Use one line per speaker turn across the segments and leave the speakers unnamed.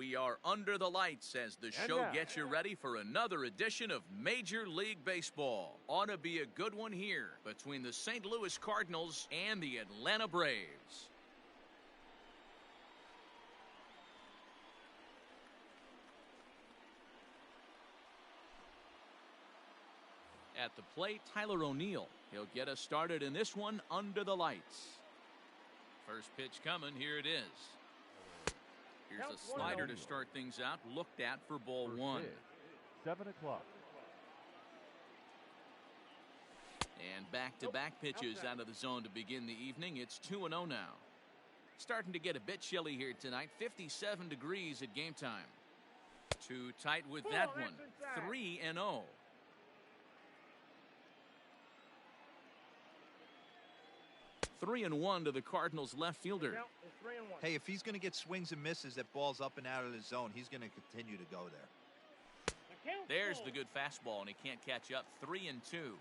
We are under the lights as the show gets you ready for another edition of Major League Baseball. Ought to be a good one here between the St. Louis Cardinals and the Atlanta Braves. At the plate, Tyler O'Neill. He'll get us started in this one under the lights. First pitch coming. Here it is. Here's a slider to start things out. Looked at for ball one.
7 o'clock.
And back-to-back pitches out of the zone to begin the evening. It's 2-0 now. Starting to get a bit chilly here tonight. 57 degrees at game time. Too tight with that one. 3-0. Three and one to the Cardinals left fielder.
Hey, if he's going to get swings and misses at balls up and out of the zone, he's going to continue to go there.
There's the good fastball, and he can't catch up. 3-2.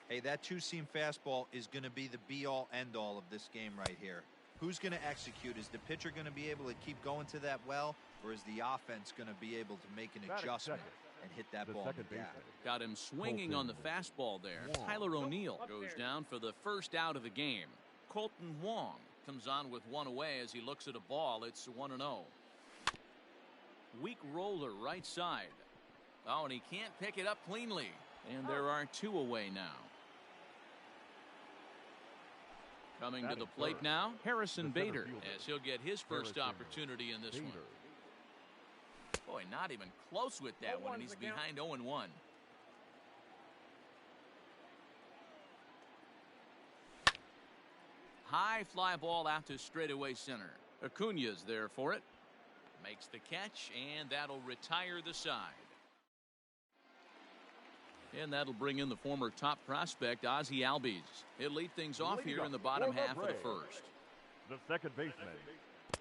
Hey, that two-seam fastball is going to be the be-all, end-all of this game right here. Who's going to execute? Is the pitcher going to be able to keep going to that well, or is the offense going to be able to make an adjustment and hit that ball in the gap?
Got him swinging on the fastball there. Tyler O'Neill goes down for the first out of the game. Colton Wong comes on with one away as he looks at a ball. It's 1-0. Weak roller right side. Oh, and he can't pick it up cleanly. And there are two away now. Coming to the plate now, Harrison Bader, as he'll get his first opportunity in this one. Boy, not even close with that one. He's behind 0-1. High fly ball out to straightaway center. Acuña's there for it. Makes the catch, and that'll retire the side. And that'll bring in the former top prospect, Ozzie Albies. He'll lead things off here in the bottom half of the first.
The second baseman,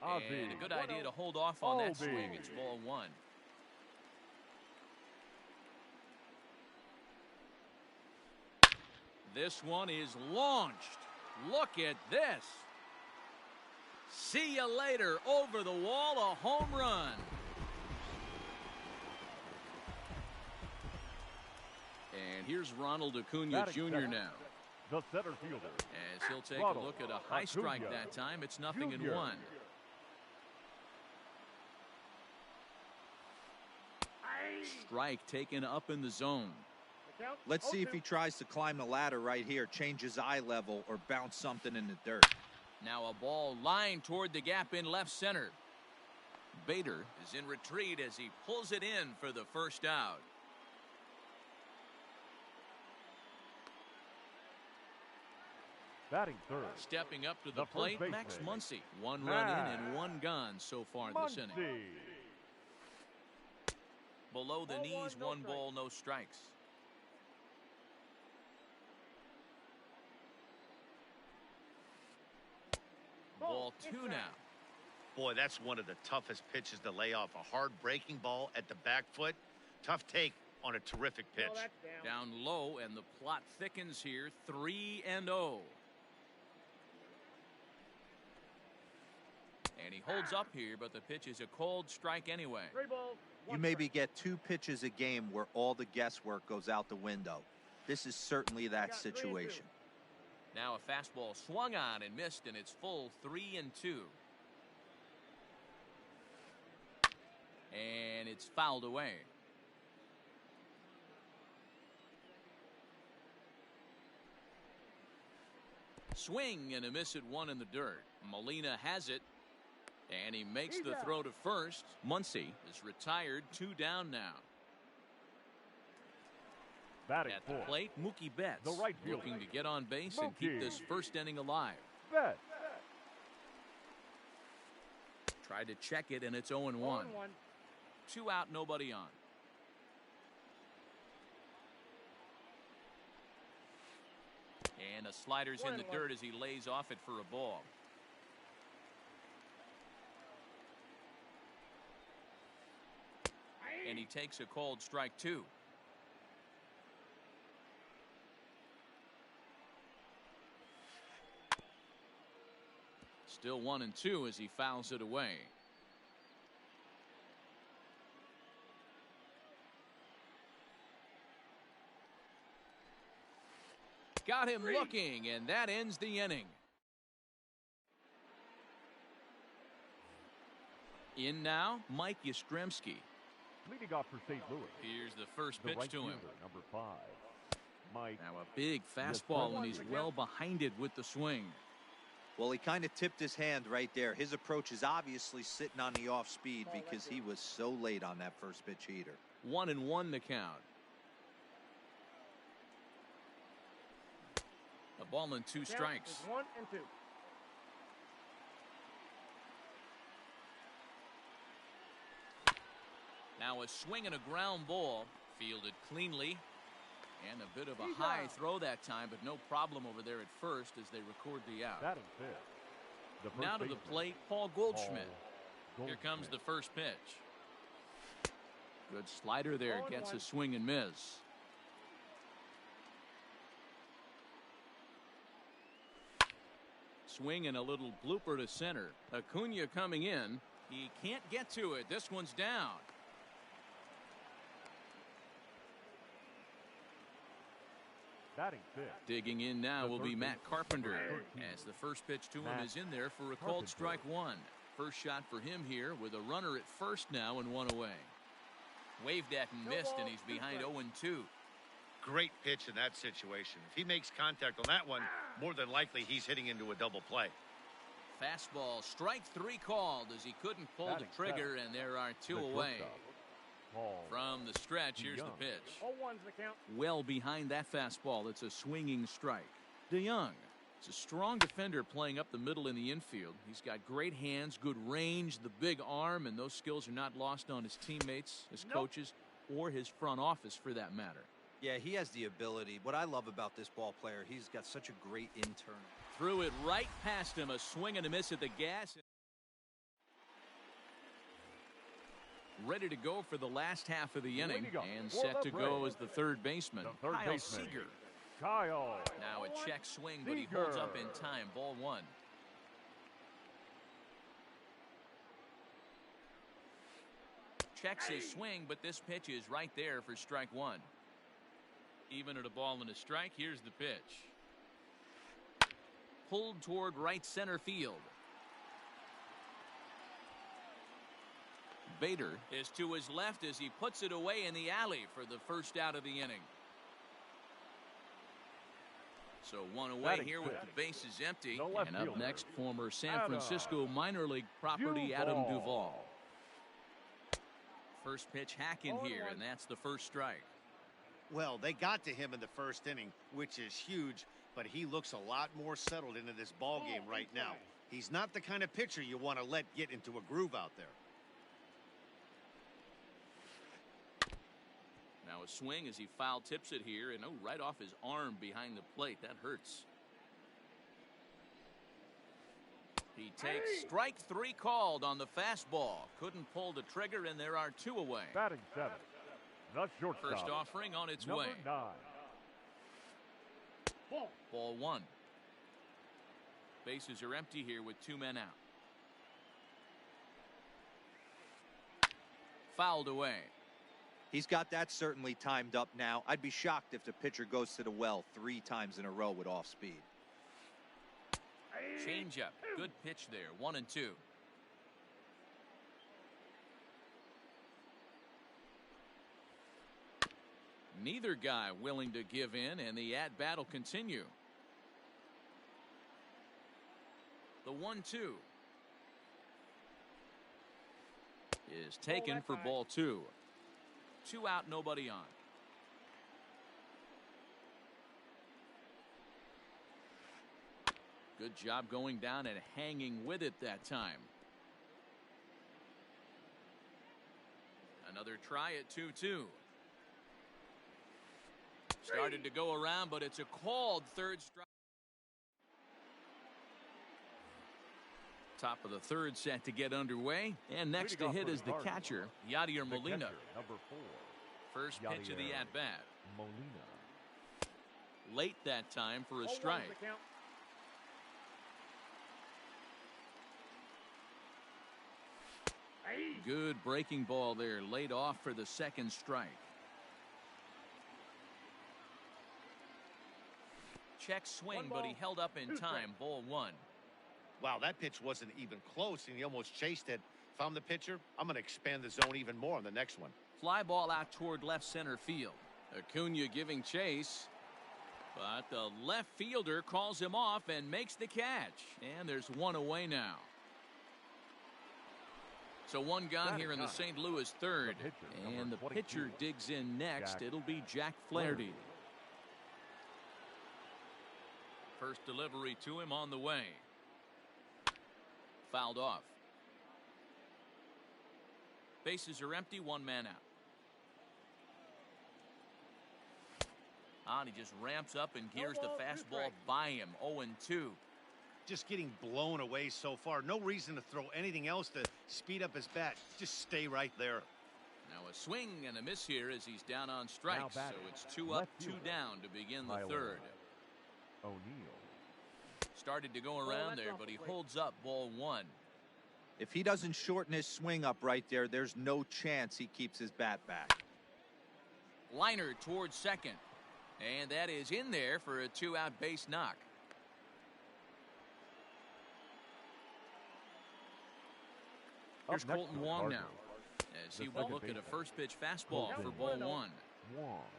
Ozzie.
And a good idea to hold off on that swing. It's ball one. This one is launched. Look at this. See you later. Over the wall, a home run. And here's Ronald Acuña Jr. now.
The center fielder.
As he'll take a look at a high strike that time. It's 0-1. Strike taken up in the zone.
Let's see if he tries to climb the ladder right here, change his eye level, or bounce something in the dirt.
Now a ball lined toward the gap in left center. Bader is in retreat as he pulls it in for the first out.
Batting third.
Stepping up to the plate, Max Muncy. One run in and one gone so far this inning. Below the knees, one ball, no strikes. Ball two now.
Boy, that's one of the toughest pitches to lay off. A hard breaking ball at the back foot. Tough take on a terrific pitch.
Down low, and the plot thickens here. 3-0. And he holds up here, but the pitch is a cold strike anyway.
You maybe get 2 pitches a game where all the guesswork goes out the window. This is certainly that situation.
Now a fastball swung on and missed, and it's full 3-2. And it's fouled away. Swing and a miss at one in the dirt. Molina has it, and he makes the throw to first. Muncy is retired, 2 down now.
Batting
at the plate, Mookie Betts,
the right fielder,
looking to get on base and keep this first inning alive.
Betts.
Tried to check it, and it's 0-1. 2 out, nobody on. And a slider's in the dirt as he lays off it for a ball. And he takes a called strike 2. Still 1-2 as he fouls it away. Got him looking, and that ends the inning. In now, Mike Yastrzemski.
Leading off for St. Louis.
Here's the first
The
pitch
right
to him.
fielder, number 5, Mike.
Now a big fastball, and he's well behind it with the swing.
Well, he kind of tipped his hand right there. His approach is obviously sitting on the off speed because he was so late on that first pitch heater.
1-1 the count. A ball and 2 strikes.
1 and 2.
Now a swing and a ground ball, fielded cleanly. And a bit of a high throw that time, but no problem over there at first as they record the out.
Batting fifth.
Now to the plate, Paul Goldschmidt. Here comes the first pitch. Good slider there, gets a swing and miss. Swing and a little blooper to center. Acuna coming in. He can't get to it. This one's down.
Batting fifth.
Digging in now will be Matt Carpenter, as the first pitch to him is in there for a called strike 1. First shot for him here with a runner at first now and 1 away. Waved at and missed, and he's behind 0-2.
Great pitch in that situation. If he makes contact on that one, more than likely he's hitting into a double play.
Fastball, strike 3 called as he couldn't pull the trigger, and there are 2 away. From the stretch, here's the pitch.
0-1's the count.
Well behind that fastball, it's a swinging strike. DeYoung is a strong defender playing up the middle in the infield. He's got great hands, good range, the big arm, and those skills are not lost on his teammates, his coaches, or his front office for that matter.
Yeah, he has the ability. What I love about this ball player, he's got such a great internal.
Threw it right past him, a swing and a miss at the gas. Ready to go for the last half of the inning, and set to go as the third baseman, Kyle Seager.
Kyle.
Now a check swing, but he holds up in time. Ball 1. Checks his swing, but this pitch is right there for strike 1. Even at a ball and a strike, here's the pitch. Pulled toward right center field. Bader is to his left as he puts it away in the alley for the first out of the inning. So 1 away here with the bases empty. And up next, former San Francisco minor league property Adam Duvall. First pitch hack in here, and that's the first strike.
Well, they got to him in the first inning, which is huge, but he looks a lot more settled into this ball game right now. He's not the kind of pitcher you want to let get into a groove out there. Now a swing as he foul tips it here, and right off his arm behind the plate. That hurts. He takes strike 3 called on the fastball. Couldn't pull the trigger, and there are 2 away.
Batting 7th. The shortstop.
First offering on its way.
Number 9.
Ball 1. Bases are empty here with 2 men out. Fouled away.
He's got that certainly timed up now. I'd be shocked if the pitcher goes to the well 3 times in a row with off speed.
Change up. Good pitch there. 1-2. Neither guy willing to give in, and the at-bat will continue. The 1-2 is taken for ball 2. 2 out, nobody on. Good job going down and hanging with it that time. Another try at 2-2. Started to go around, but it's a called third strike. Top of the third set to get underway, and next to hit is the catcher, Yadier Molina.
Number 4.
First pitch of the at-bat.
Molina.
Late that time for a strike. Good breaking ball there, laid off for the second strike. check swing, but he held up in time. Ball one.
Wow, that pitch wasn't even close, and he almost chased it. If I'm the pitcher, I'm going to expand the zone even more on the next one.
Fly ball out toward left center field. Acuna giving chase. But the left fielder calls him off and makes the catch. And there's one away now. So one gone here in the St. Louis third. And the pitcher digs in next. It'll be Jack Flaherty. First delivery to him on the way. Fouled off. Bases are empty, one man out. He just ramps up and gears the fastball by him. 0-2.
Just getting blown away so far. No reason to throw anything else to speed up his bat. Just stay right there.
Now a swing and a miss here as he's down on strikes. So it's 2 up, 2 down to begin the third.
O'Neill.
Started to go around there, but he holds up ball one.
If he doesn't shorten his swing up right there, there's no chance he keeps his bat back.
Liner towards second. And that is in there for a 2-out base knock. Here's Colton Wong now, as he will look at a first pitch fastball for ball one.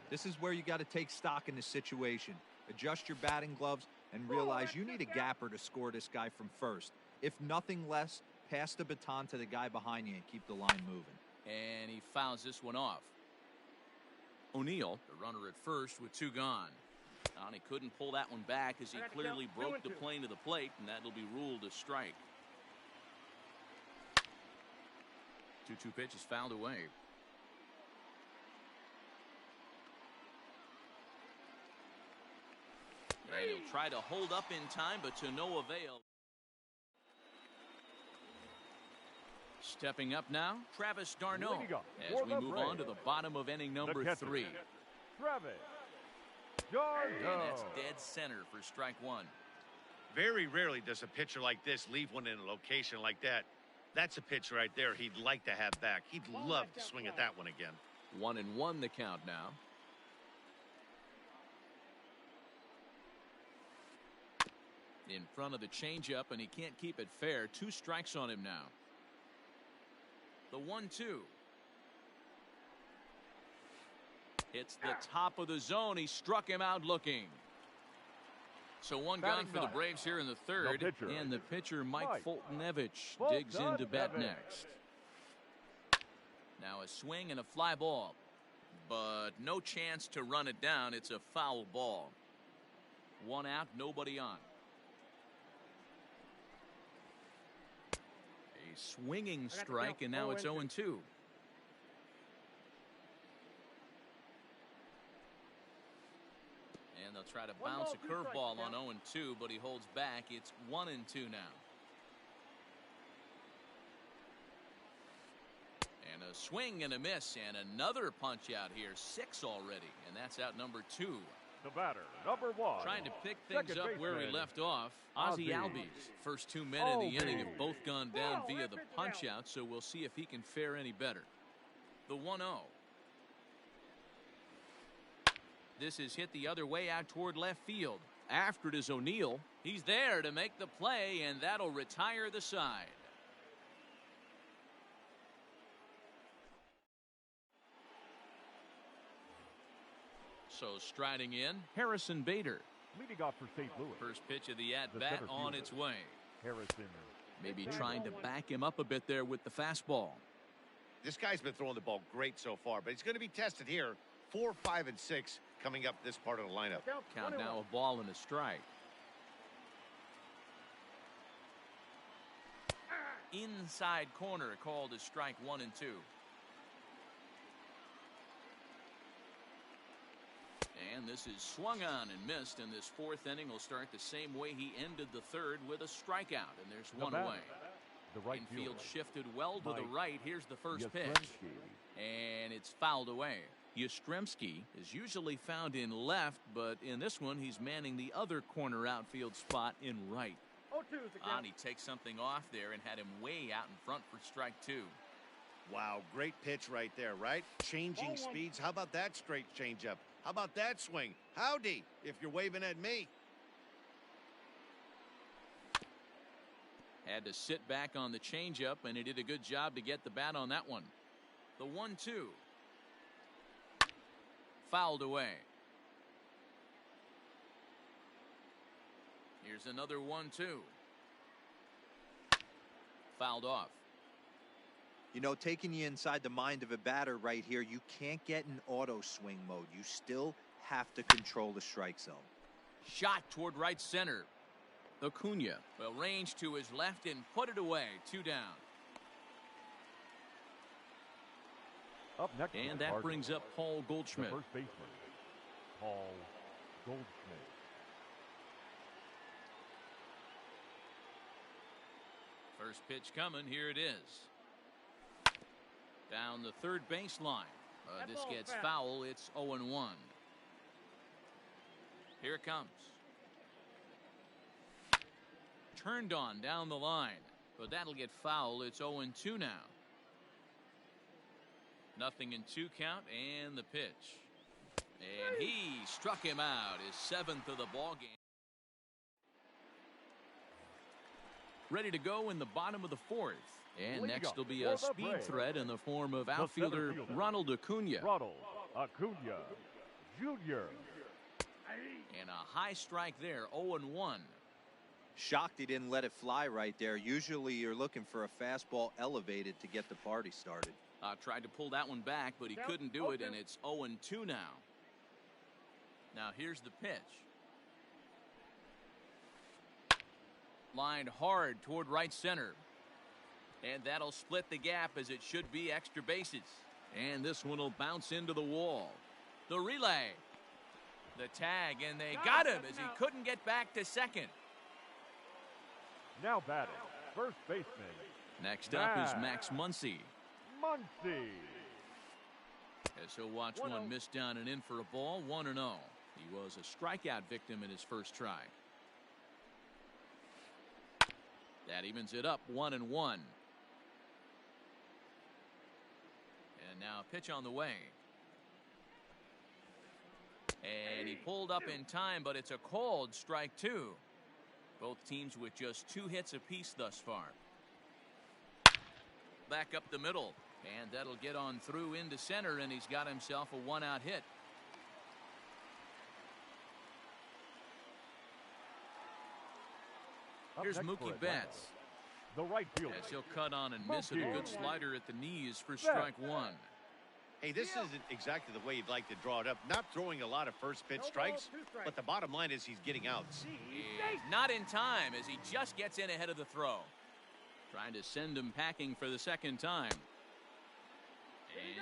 This is where you got to take stock in the situation. Adjust your batting gloves and realize you need a gapper to score this guy from first. If nothing less, pass the baton to the guy behind you and keep the line moving.
And he fouls this one off. O'Neill, the runner at first with 2 gone. And he couldn't pull that one back as he clearly broke the plane to the plate, and that'll be ruled a strike. 2-2 pitch is fouled away. And he'll try to hold up in time, but to no avail. Stepping up now, Travis d'Arnaud, as we move on to the bottom of inning number 3.
Travis
And that's dead center for strike one.
Very rarely does a pitcher like this leave one in a location like that. That's a pitch right there he'd like to have back. He'd love to swing at that one again.
1-1 the count now. In front of the changeup, and he can't keep it fair. 2 strikes on him now. The 1-2. Hits the top of the zone. He struck him out looking. So one gone for the Braves here in the third. And the pitcher, Mike Foltynewicz, digs in to bat next. Now a swing and a fly ball. But no chance to run it down. It's a foul ball. 1 out, nobody on. A swinging strike, and now it's 0-2. And they'll try to bounce a curveball on 0-2, but he holds back. It's 1-2 now. And a swing and a miss, and another punch out here. 6 already, and that's out number 2.
The batter, number 1.
Trying to pick things up where he left off. Ozzie Albies. First 2 men in the inning have both gone down via the punch out, so we'll see if he can fare any better. The 1-0. This is hit the other way out toward left field. After it is O'Neill. He's there to make the play, and that'll retire the side. So striding in, Harrison Bader.
Leading off for St. Louis.
First pitch of the at-bat on its way.
Harrison.
Maybe trying to back him up a bit there with the fastball.
This guy's been throwing the ball great so far, but he's going to be tested here. 4, 5, and 6 coming up this part of the lineup.
Count now a ball and a strike. Inside corner called as strike 1 and 2. And this is swung on and missed, and this 4th inning will start the same way he ended the 3rd with a strikeout, and there's 1 away.
The right
Infield
fielder
shifted well to the right. Here's the first pitch. And it's fouled away. Yastrzemski is usually found in left, but in this one he's manning the other corner outfield spot in right. And he takes something off there and had him way out in front for strike 2.
Wow, great pitch right there, right? Changing speeds. How about that straight changeup? How about that swing? Howdy, if you're waving at me.
Had to sit back on the changeup, and he did a good job to get the bat on that one. The 1-2. Fouled away. Here's another 1-2. Fouled off.
You know, taking you inside the mind of a batter right here, you can't get in auto swing mode. You still have to control the strike zone.
Shot toward right center. Acuna will range to his left and put it away. 2 down.
Up next,
And that brings up Paul Goldschmidt.
the first baseman, Paul Goldschmidt.
First pitch coming. Here it is. Down the third baseline. This gets foul. It's 0-1. Here it comes. Turned on down the line, but that'll get foul. It's 0-2 now. 0-2 count, and the pitch. And he struck him out, his 7th of the ball game. Ready to go in the bottom of the 4th. And next will be a speed threat in the form of outfielder Ronald Acuna.
Ronald Acuna Jr.
And a high strike there, 0-1.
Shocked he didn't let it fly right there. Usually you're looking for a fastball elevated to get the party started.
Tried to pull that one back, but he couldn't do it, and it's 0-2 now. Now here's the pitch. Lined hard toward right center. And that'll split the gap, as it should be extra bases. And this one will bounce into the wall. The relay. The tag, and they got him as he couldn't get back to second.
Now batting, first baseman.
Next up is Max Muncy.
Muncy.
As he'll watch one miss down and in for a ball, 1-0. He was a strikeout victim in his first try. That evens it up, 1-1. And now a pitch on the way. And he pulled up in time, but it's a called strike 2. Both teams with just 2 hits apiece thus far. Back up the middle, and that'll get on through into center, and he's got himself a 1-out hit. Here's Mookie Betts.
The right fielder.
As he'll cut on and miss it, a good slider at the knees for strike 1.
Hey, this isn't exactly the way you'd like to draw it up. Not throwing a lot of first pitch strikes, but the bottom line is he's getting outs.
He's not in time as he just gets in ahead of the throw. Trying to send him packing for the second time.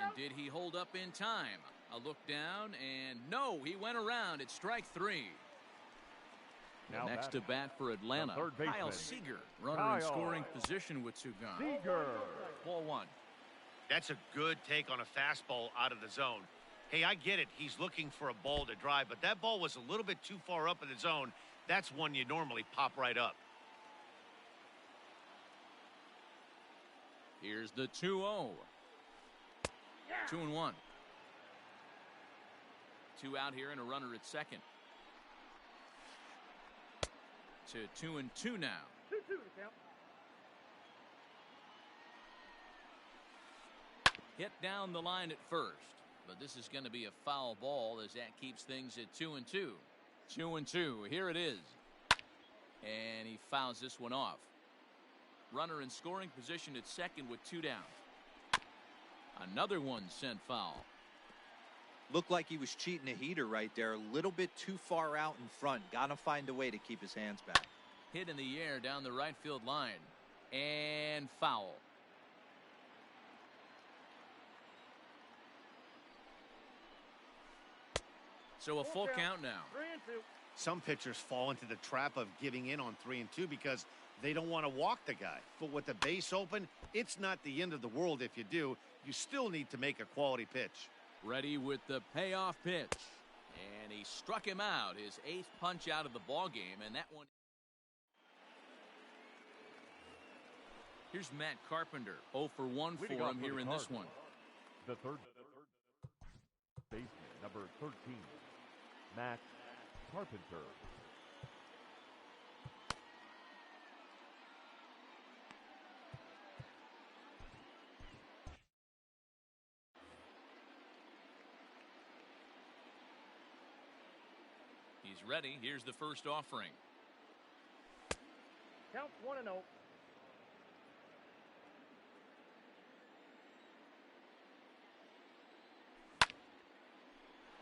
And did he hold up in time? A look down, and no, he went around. It's strike 3.
Now
next to bat for Atlanta, Kyle Seager, runner in scoring position with 2 gone.
Seager.
Ball 1.
That's a good take on a fastball out of the zone. Hey, I get it. He's looking for a ball to drive, but that ball was a little bit too far up in the zone. That's one you normally pop right up.
Here's the 2-0. 2-1. 2 out here and a runner at second. To 2-2 now. Hit down the line at first, but this is going to be a foul ball as that keeps things at 2-2. 2-2. Here it is. And he fouls this one off. Runner in scoring position at second with 2 down. Another one sent foul.
Looked like he was cheating a heater right there. A little bit too far out in front. Got to find a way to keep his hands back.
Hit in the air down the right field line. And foul. So a full count now.
Some pitchers fall into the trap of giving in on 3-2 because they don't want to walk the guy. But with the base open, it's not the end of the world if you do. You still need to make a quality pitch.
Ready with the payoff pitch. And he struck him out, his 8th punch out of the ball game, and that one. Here's Matt Carpenter, 0 for 1 for him here in this one.
The third baseman, number 13, Matt Carpenter.
He's ready. Here's the first offering.
Count 1-0.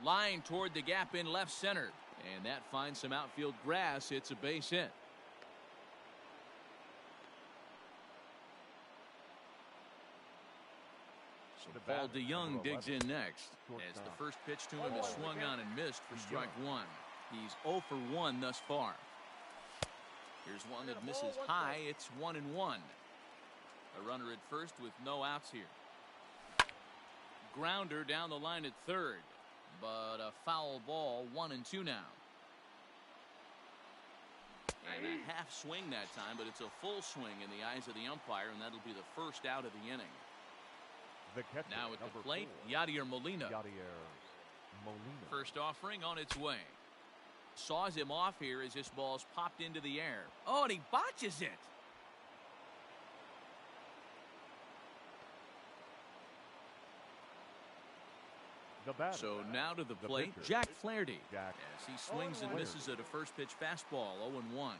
Line toward the gap in left center. And that finds some outfield grass. It's a base hit. So Paul DeYoung digs in next. As the first pitch to him is swung on and missed for strike one. He's 0 for 1 thus far. Here's one that misses high. It's 1-1. A runner at first with no outs here. Grounder down the line at third. But a foul ball, 1-2 now. And a half swing that time, but it's a full swing in the eyes of the umpire, and that'll be the first out of the inning. Now at the plate, Yadier Molina. First offering on its way. Saws him off here as this ball's popped into the air. Oh, and he botches it. So now to the plate, Jack Flaherty. As he swings and misses at a first pitch fastball, 0-1.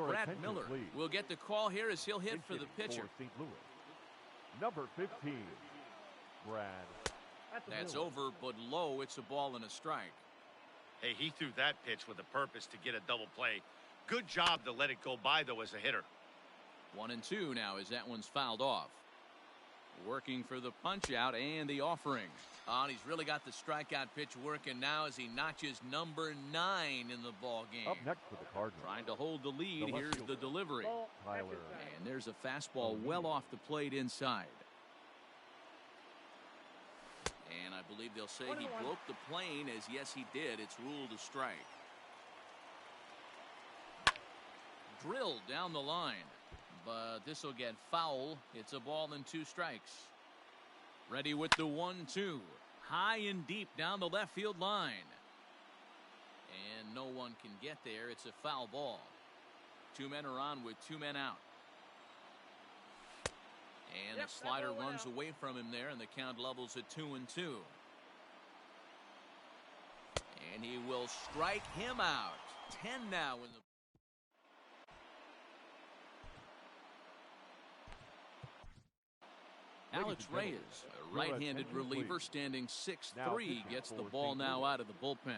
Brad Miller will get the call here as he'll hit for the pitcher.
St. Louis. Number 15, Brad.
That's over, but low. It's a ball and a strike.
Hey, he threw that pitch with a purpose to get a double play. Good job to let it go by, though, as a hitter.
1-2 now as that one's fouled off. Working for the punch out and the offering. And he's really got the strikeout pitch working now as he notches number 9 in the ball game.
Up next for the Cardinals.
Trying to hold the lead. Here's the delivery.
Tyler.
And there's a fastball well off the plate inside. And I believe they'll say he broke the plane, as yes he did. It's ruled a strike. Drilled down the line. But this will get foul. It's a ball and 2 strikes. Ready with the 1-2. High and deep down the left field line. And no one can get there. It's a foul ball. 2 men are on with 2 men out. And the slider runs away from him there, and the count levels at 2-2. And he will strike him out. 10 now in the. Alex Reyes, a right-handed reliever standing 6'3", gets the ball now out of the bullpen.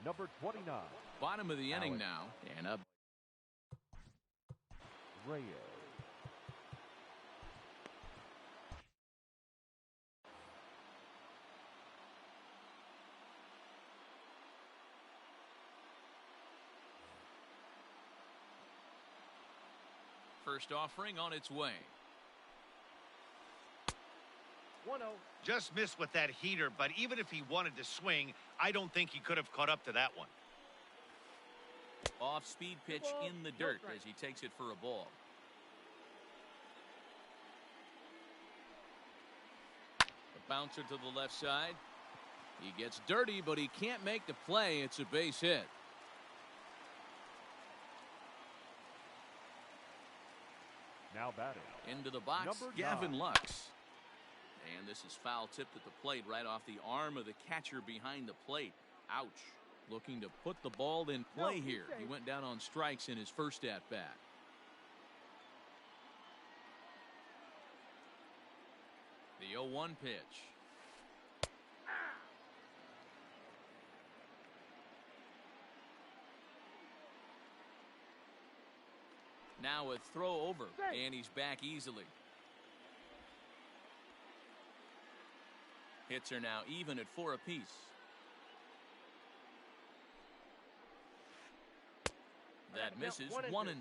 Number 29.
Bottom of the inning now, and up.
Reyes.
First offering on its way.
1-0.
Just missed with that heater, but even if he wanted to swing, I don't think he could have caught up to that one.
Off-speed pitch in the dirt as he takes it for a ball. A bouncer to the left side. He gets dirty, but he can't make the play. It's a base hit.
Now batting.
Into the box,
Number
Gavin
9.
Lux. And this is foul tipped at the plate right off the arm of the catcher behind the plate. Ouch. Looking to put the ball in play here. He went down on strikes in his first at-bat. The 0-1 pitch. Now a throw over, and he's back easily. Hits are now even at 4 apiece. That misses. 1-2.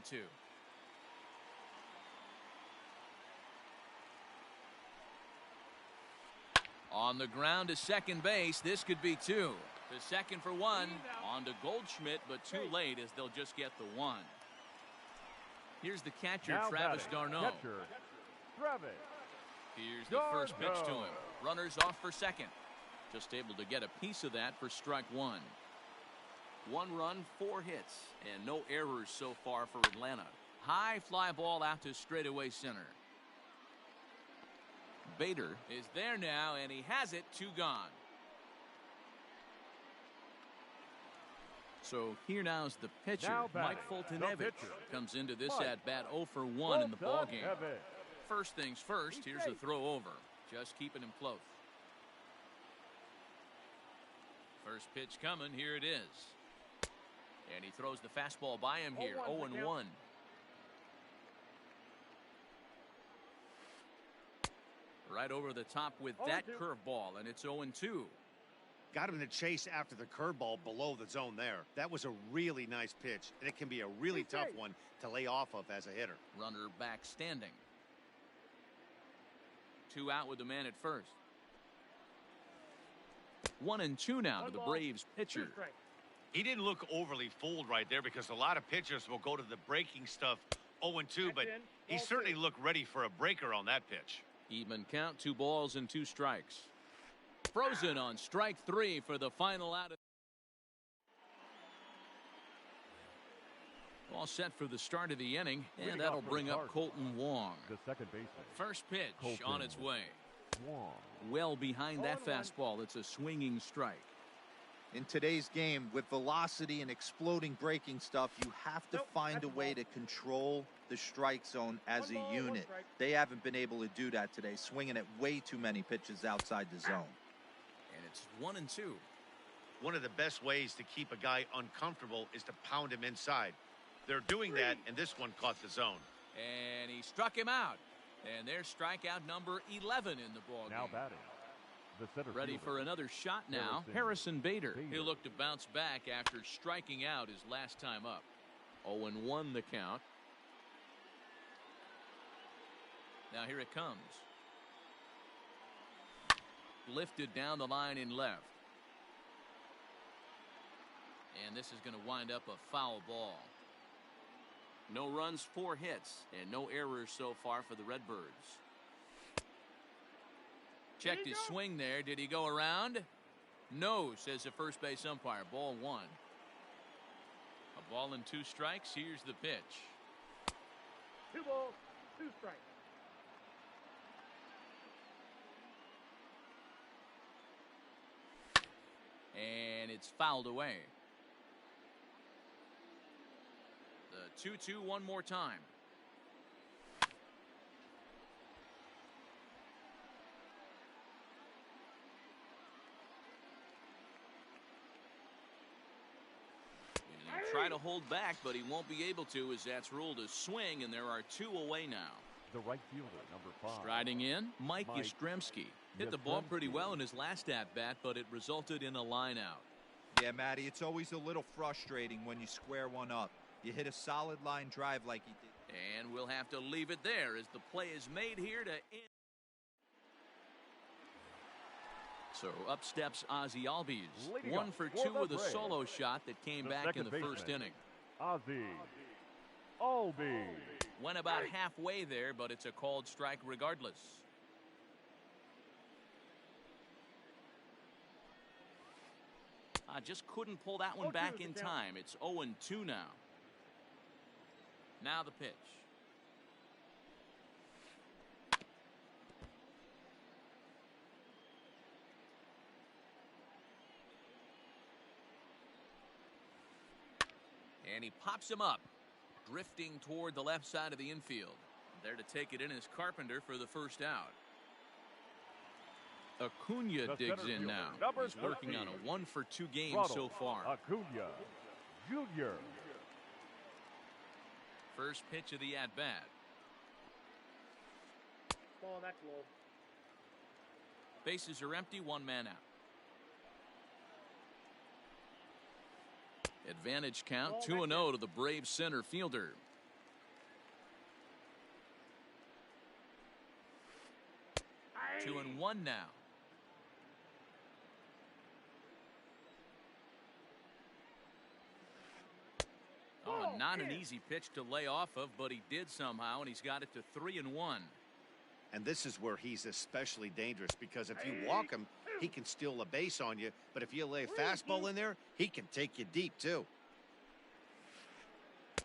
On the ground to second base. This could be 2. The second for 1. On to Goldschmidt, but too late as they'll just get the 1. Here's the catcher,
Now
Travis
batting.
d'Arnaud.
Catcher, Travis.
Here's the first pitch to him. Runners off for second. Just able to get a piece of that for strike one. 1 run, 4 hits, and no errors so far for Atlanta. High fly ball out to straightaway center. Bader is there now, and he has it. 2 gone. So here now's the pitcher, Mike Fultonevich, comes into this at-bat 0 for 1 in the ballgame. First things first, here's a throw over. Just keeping him close. First pitch coming, here it is. And he throws the fastball by him here, 0-1. Right over the top with that curveball, and it's 0-2.
Got him in the chase after the curveball below the zone there. That was a really nice pitch, and it can be a really tough one to lay off of as a hitter.
Runner back standing. 2 out with the man at first. 1-2 now to the Braves pitcher.
He didn't look overly fooled right there because a lot of pitchers will go to the breaking stuff 0-2, but he certainly looked ready for a breaker on that pitch.
Even count, 2 balls and 2 strikes. Frozen on strike 3 for the final out. All set for the start of the inning, and that'll bring up Colton Wong.
The second baseman.
First pitch
Colton
on its way.
Wong.
Well behind that fastball. It's a swinging strike.
In today's game, with velocity and exploding breaking stuff, you have to find a way to control the strike zone as a unit. They haven't been able to do that today, swinging at way too many pitches outside the zone.
And it's 1-2.
One of the best ways to keep a guy uncomfortable is to pound him inside. They're doing that, and this one caught the zone.
And he struck him out. And there's strikeout number 11 in the ballgame.
Now batting. The center
Ready
fielder.
for another shot now. Harrison Bader. He'll look to bounce back after striking out his last time up. 0-1 the count. Now here it comes. Lifted down the line in left. And this is going to wind up a foul ball. No runs, 4 hits, and no errors so far for the Redbirds. Checked his swing there. Did he go around? No, says the first base umpire. Ball 1. A ball and 2 strikes. Here's the pitch.
2 balls, 2 strikes.
And it's fouled away. The 2-2 one more time. Try to hold back, but he won't be able to, as that's ruled a swing, and there are 2 away now.
The right fielder, number 5.
Striding in, Mike Yastrzemski. Hit the ball pretty well in his last at-bat, but it resulted in a line out.
Yeah, Matty, it's always a little frustrating when you square one up. You hit a solid line drive like he did.
And we'll have to leave it there as the play is made here to end. So up steps Ozzie Albies. 1 for 2 with a solo shot that came back in the first inning.
Ozzie Albies.
Went about halfway there, but it's a called strike regardless. I just couldn't pull that one back in time. It's 0-2 now. Now the pitch. And he pops him up, drifting toward the left side of the infield. There to take it in is Carpenter for the first out. Acuna digs in now. He's working on a 1 for 2 game so far.
Acuna Jr.
First pitch of the at-bat.
Ball, that's low.
Bases are empty, 1 man out. Advantage count, 2-0 to the Braves center fielder. Aye. 2-1 now. Oh, not an easy pitch to lay off of, but he did somehow, and he's got it to 3-1.
And this is where he's especially dangerous because if you walk him, he can steal a base on you. But if you lay a fastball in there, he can take you deep, too.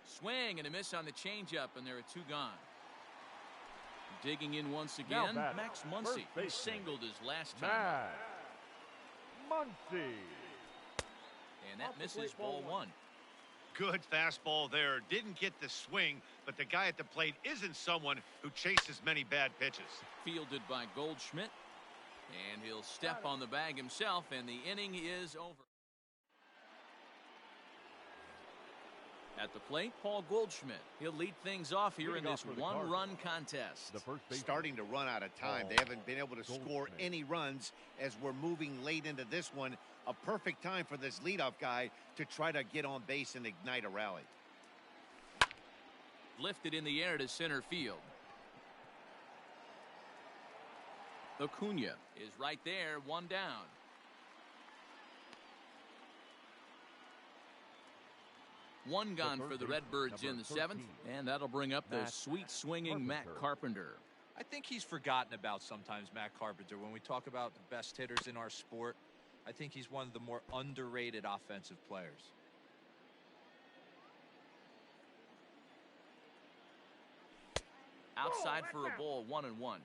Swing and a miss on the changeup, and there are two gone. Digging in once again, Max Muncy. He singled his last time.
Max Muncy.
And that misses ball one.
Good fastball there. Didn't get the swing, but the guy at the plate isn't someone who chases many bad pitches.
Fielded by Goldschmidt. And he'll step on the bag himself, and the inning is over. At the plate, Paul Goldschmidt. He'll lead things off here in this one-run contest.
Starting to run out of time. They haven't been able to score any runs as we're moving late into this one. A perfect time for this leadoff guy to try to get on base and ignite a rally.
Lifted in the air to center field. Acuna is right there, one down. One gone for the Redbirds in the seventh, and that'll bring up the sweet swinging Matt Carpenter.
I think he's forgotten about sometimes, Matt Carpenter. When we talk about the best hitters in our sport, I think he's one of the more underrated offensive players.
Outside for a ball, 1-1.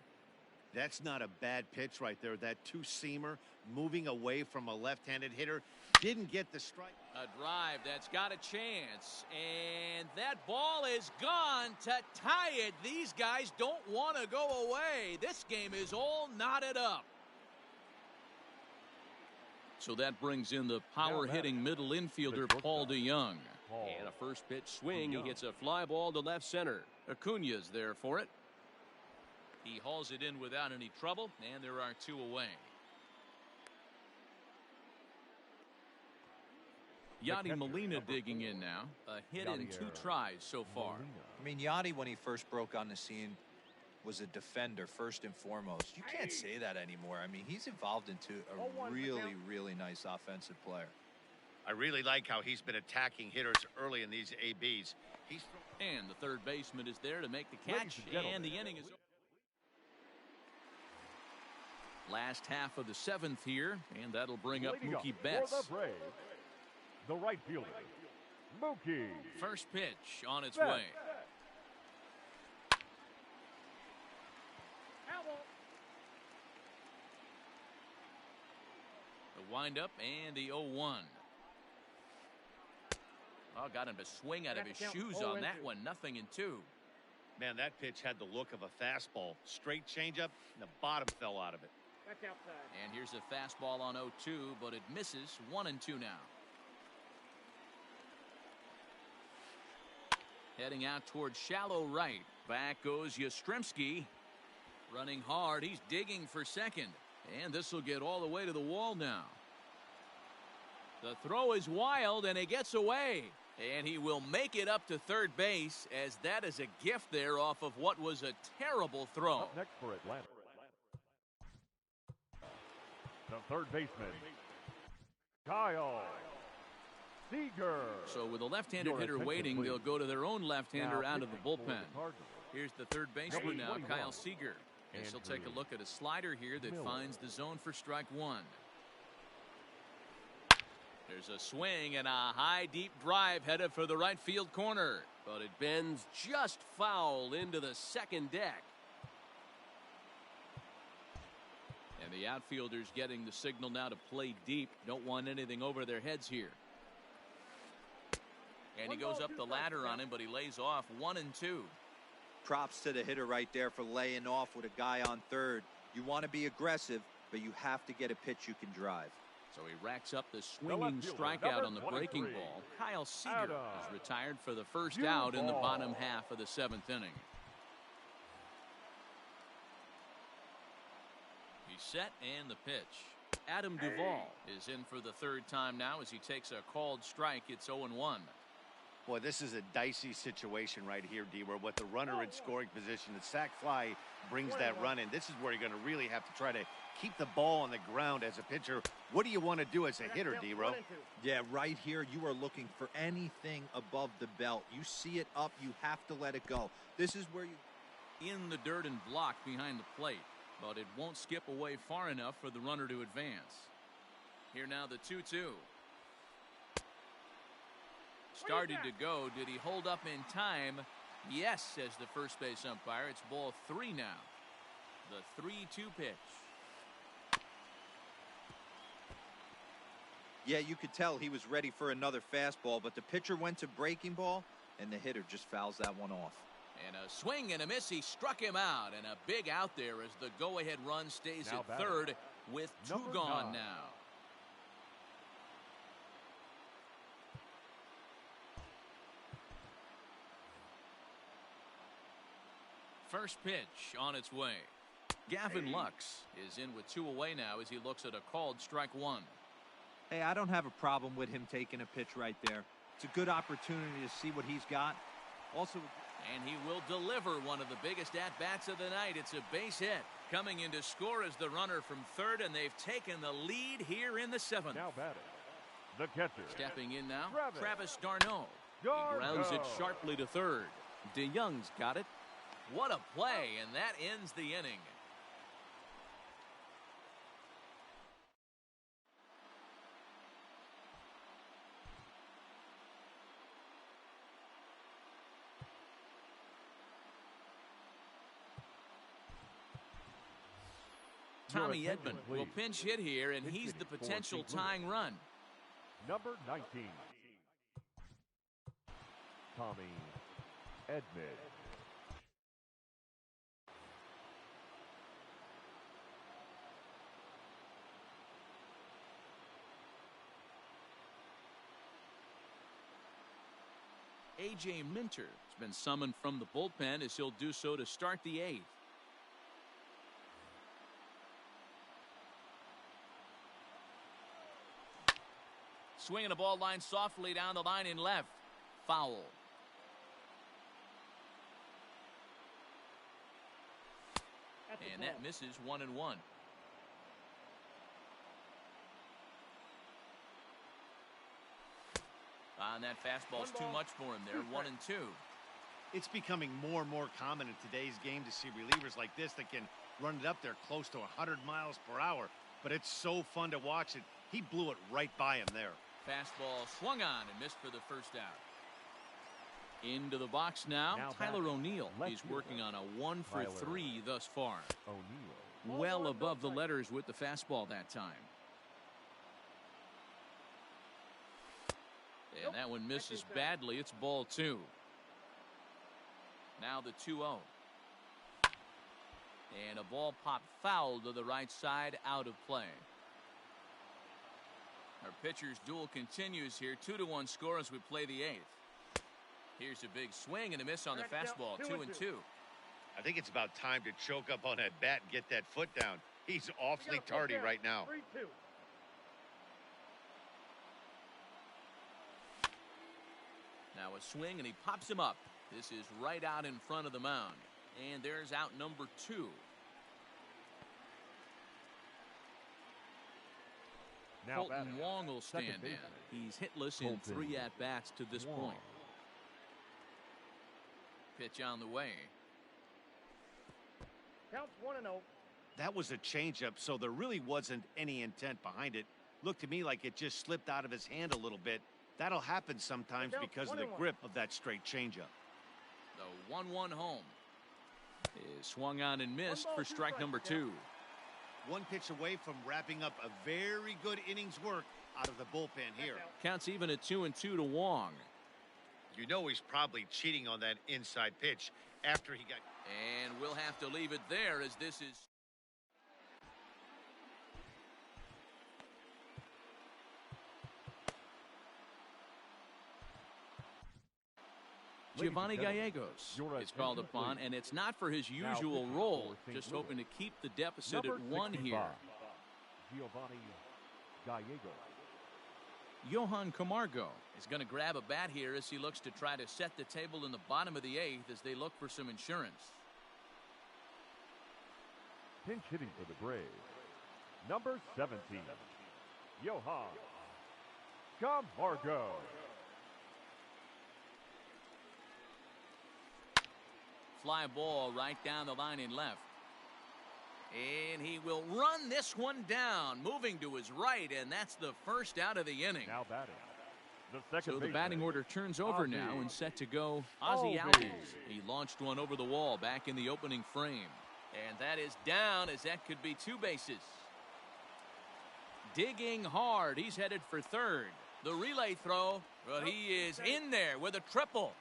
That's not a bad pitch right there. That two-seamer moving away from a left-handed hitter didn't get the strike.
A drive that's got a chance, and that ball is gone to tie it. These guys don't want to go away. This game is all knotted up. So that brings in the power-hitting middle infielder, Paul DeYoung. And a first pitch swing. He hits a fly ball to left center. Acuna's there for it. He hauls it in without any trouble, and there are two away. Yadi Molina digging in now. A hit in two tries so far.
I mean, Yadi, when he first broke on the scene, was a defender first and foremost. You can't say that anymore. I mean, he's evolved into a really, really nice offensive player.
I really like how he's been attacking hitters early in these ABs.
And the third baseman is there to make the catch, and the inning is over. Last half of the seventh here, and that'll bring up Mookie Betts.
For the Braves, the right fielder, Mookie.
First pitch on its way. The windup and the 0-1. Oh, got him to swing out of his shoes on that one. 0-2.
Man, that pitch had the look of a fastball. Straight changeup, and the bottom fell out of it.
That's outside.
And here's a fastball on 0-2, but it misses. 1-2 now. Heading out towards shallow right. Back goes Yastrzemski. Running hard. He's digging for second. And this will get all the way to the wall now. The throw is wild, and he gets away. And he will make it up to third base, as that is a gift there off of what was a terrible throw.
Up next for Atlanta, the third baseman, Kyle Seager.
So with a left-handed hitter waiting, they'll go to their own left-hander out of the bullpen. Here's the third baseman now, Kyle Seager. And she'll take a look at a slider here that finds the zone for strike one. There's a swing and a high deep drive headed for the right field corner, but it bends just foul into the second deck. And the outfielders getting the signal now to play deep. Don't want anything over their heads here. And he goes up the ladder on him, but he lays off. 1-2.
Props to the hitter right there for laying off with a guy on third. You want to be aggressive, but you have to get a pitch you can drive.
So he racks up the swinging strikeout on the breaking ball. Kyle Seager is retired for the first out in the bottom half of the seventh inning. He's set and the pitch. Adam Duvall is in for the third time now as he takes a called strike. It's 0-1.
Boy, this is a dicey situation right here, D, where with the runner in scoring position, the sac fly brings that run in. This is where you're going to really have to try to keep the ball on the ground as a pitcher. What do you want to do as a hitter, D-Ro?
Yeah, right here, you are looking for anything above the belt. You see it up, you have to let it go. This is where you...
in the dirt and blocked behind the plate, but it won't skip away far enough for the runner to advance. Here now the 2-2. Started to go. Did he hold up in time? Yes, says the first base umpire. It's ball 3 now. The 3-2 pitch.
Yeah, you could tell he was ready for another fastball, but the pitcher went to breaking ball, and the hitter just fouls that one off.
And a swing and a miss. He struck him out, and a big out there as the go-ahead run stays
Now
at
batting,
third with 2
number
gone
9.
now. First pitch on its way. Gavin Lux is in with 2 away now as he looks at a called strike 1.
Hey, I don't have a problem with him taking a pitch right there. It's a good opportunity to see what he's got. Also,
and he will deliver one of the biggest at-bats of the night. It's a base hit. Coming in to score is the runner from third, and they've taken the lead here in the 7th.
Now batting, the catcher.
Stepping in now,
Travis.
Travis d'Arnaud. He grounds it sharply to third. DeYoung's got it. What a play, and that ends the inning. Tommy Edman will pinch hit here, and he's the potential tying run.
Number 19, Tommy Edman.
A.J. Minter has been summoned from the bullpen as he'll do so to start the 8th. Swinging a ball line softly down the line in left. Foul. And that misses 1-1. On that fastball's too much for him there. 1-2.
It's becoming more and more common in today's game to see relievers like this that can run it up there close to 100 miles per hour. But it's so fun to watch it. He blew it right by him there.
Fastball swung on and missed for the first out. Into the box now Tyler O'Neill. He's working on a 1 for 3 thus far.
O'Neill.
Well above the letters with the fastball that time. And that one misses badly. It's ball 2. Now the 2-0. And a ball popped foul to the right side, out of play. Our pitcher's duel continues here. 2-1 score as we play the 8th. Here's a big swing and a miss on the fastball. 2-2.
I think it's about time to choke up on that bat and get that foot down. He's awfully tardy right now.
3-2.
Now a swing and he pops him up. This is right out in front of the mound. And there's out number 2.
Now
Colton
batting,
Wong will stand
second baseman.
in. He's hitless in
Colton
3 at-bats to this
Wong.
point. Pitch on the way.
Counts 1-0.
That was a changeup, so there really wasn't any intent behind it. Looked to me like it just slipped out of his hand a little bit. That'll happen sometimes because of the grip of that straight changeup.
The 1-1 home is swung on and missed for strike number 2.
One pitch away from wrapping up a very good innings work out of the bullpen here.
Counts even at 2-2 to Wong.
You know he's probably cheating on that inside pitch after he got...
And we'll have to leave it there as this is... Giovanni Gallegos is called upon, and it's not for his usual role, just hoping to keep the deficit at 1 here.
Giovanni Gallegos.
Johan Camargo is going to grab a bat here as he looks to try to set the table in the bottom of the 8th as they look for some insurance.
Pinch hitting for the Braves, number 17, Johan Camargo.
fly ball right down the line in left. And he will run this one down, moving to his right, and that's the first out of the inning.
Now batting. The second
So the
baseman,
batting order turns over
Ozzie.
now and set to go Ozzie
Albies.
Albies. He launched one over the wall back in the opening frame. And that is down, as that could be 2 bases. Digging hard. He's headed for third. The relay throw, but he is in there with a triple.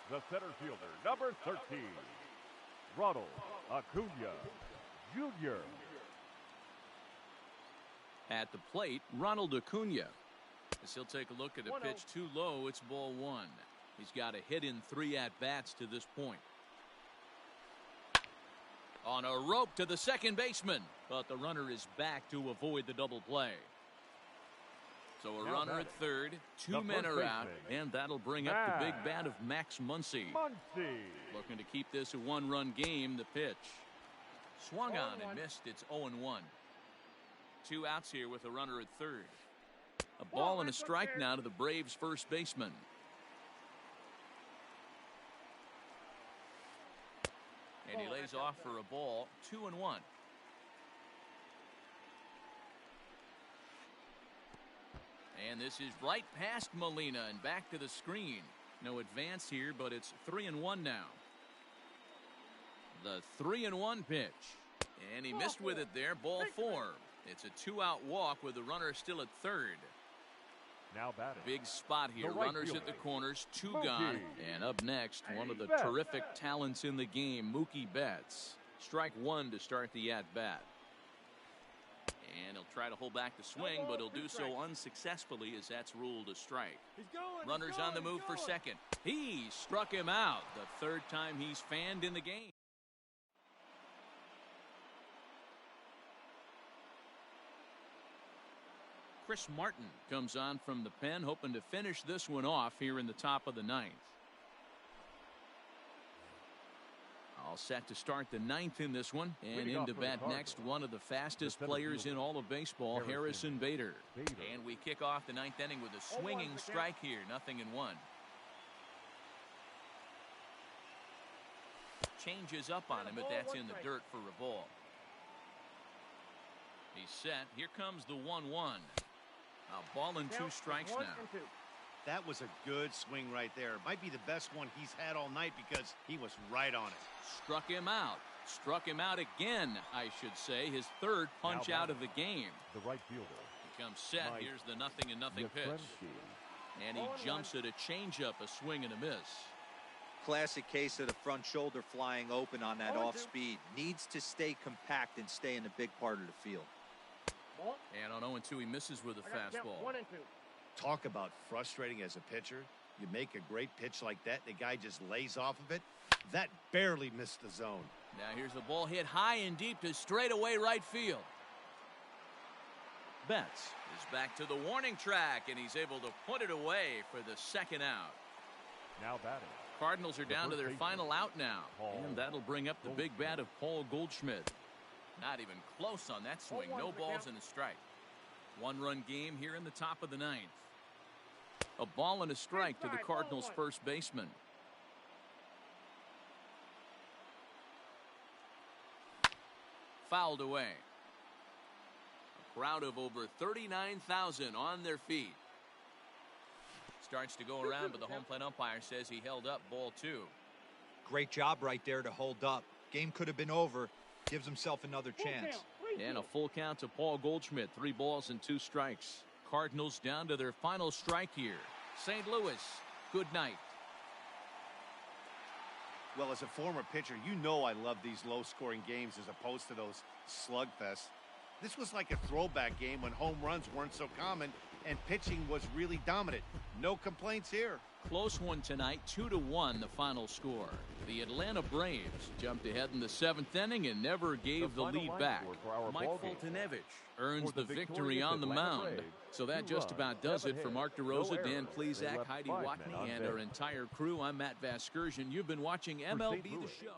The center fielder, number 13, Ronald Acuna Jr.
At the plate, Ronald Acuna. As he'll take a look at a pitch too low, it's ball 1. He's got a hit in 3 at-bats to this point. On a rope to the second baseman, but the runner is back to avoid the double play. So a runner at third, 2 men are out, and that'll bring up the big bat of Max Muncy. Looking to keep this a 1-run game. The pitch swung on and missed. It's 0-1. 2 outs here with a runner at third. A ball and a strike now to the Braves first baseman. And he lays off for a ball. 2-1. And this is right past Molina and back to the screen. No advance here, but it's 3-1 now. The 3-1 pitch. And he missed with it there. Ball 4. It's a 2-out walk with the runner still at third.
Now batting.
Big spot here.
Right
Runners
fielder,
at the corners, 2
Mookie.
gone. And up next, one of the
Betts.
terrific talents in the game, Mookie Betts. Strike 1 to start the at-bat. And he'll try to hold back the swing, but he'll do so unsuccessfully as that's ruled a strike. Runners on the move for second. He struck him out. The 3rd time he's fanned in the game. Chris Martin comes on from the pen, hoping to finish this one off here in the top of the 9th. All set to start the 9th in this one. And into bat next, one of the fastest players in all of baseball, Harrison Bader. And we kick off the 9th inning with a swinging strike here. 0-1. Changes up on him, but that's in the dirt for a ball. He's set. Here comes the 1-1. A ball and 2 strikes now.
That was a good swing right there. Might be the best one he's had all night because he was right on it.
Struck him out. Struck him out again, I should say. His 3rd punch out of the game.
The right fielder.
He comes set. Here's the 0-0 pitch. And he jumps at a changeup, a swing and a miss.
Classic case of the front shoulder flying open on that off speed. Needs to stay compact and stay in the big part of the field.
And on 0-2, he misses with a fastball.
1-2.
Talk about frustrating as a pitcher. You make a great pitch like that, the guy just lays off of it. That barely missed the zone.
Now here's the ball hit high and deep to straightaway right field. Betts is back to the warning track, and he's able to put it away for the 2nd out.
Now batting.
Cardinals are down to their final out now. And that'll bring up the big bat of Paul Goldschmidt. Not even close on that swing. No balls and a strike. 1-run game here in the top of the 9th. A ball and a strike to the Cardinals first baseman. Fouled away. A crowd of over 39,000 on their feet. Starts to go around, but the home plate umpire says he held up ball 2.
Great job right there to hold up. Game could have been over. Gives himself another chance.
And a full count to Paul Goldschmidt. 3 balls and 2 strikes. Cardinals down to their final strike here. St. Louis, good night.
Well, as a former pitcher, you know I love these low-scoring games as opposed to those slugfests. This was like a throwback game when home runs weren't so common and pitching was really dominant. No complaints here.
Close one tonight, 2-1 the final score. The Atlanta Braves jumped ahead in the 7th inning and never gave the lead back. Mike Foltynewicz earns the victory on the mound. So that just about does it for Mark DeRosa, Dan Plesac, Heidi Watney, and our entire crew. I'm Matt Vasgersian. You've been watching MLB The Show.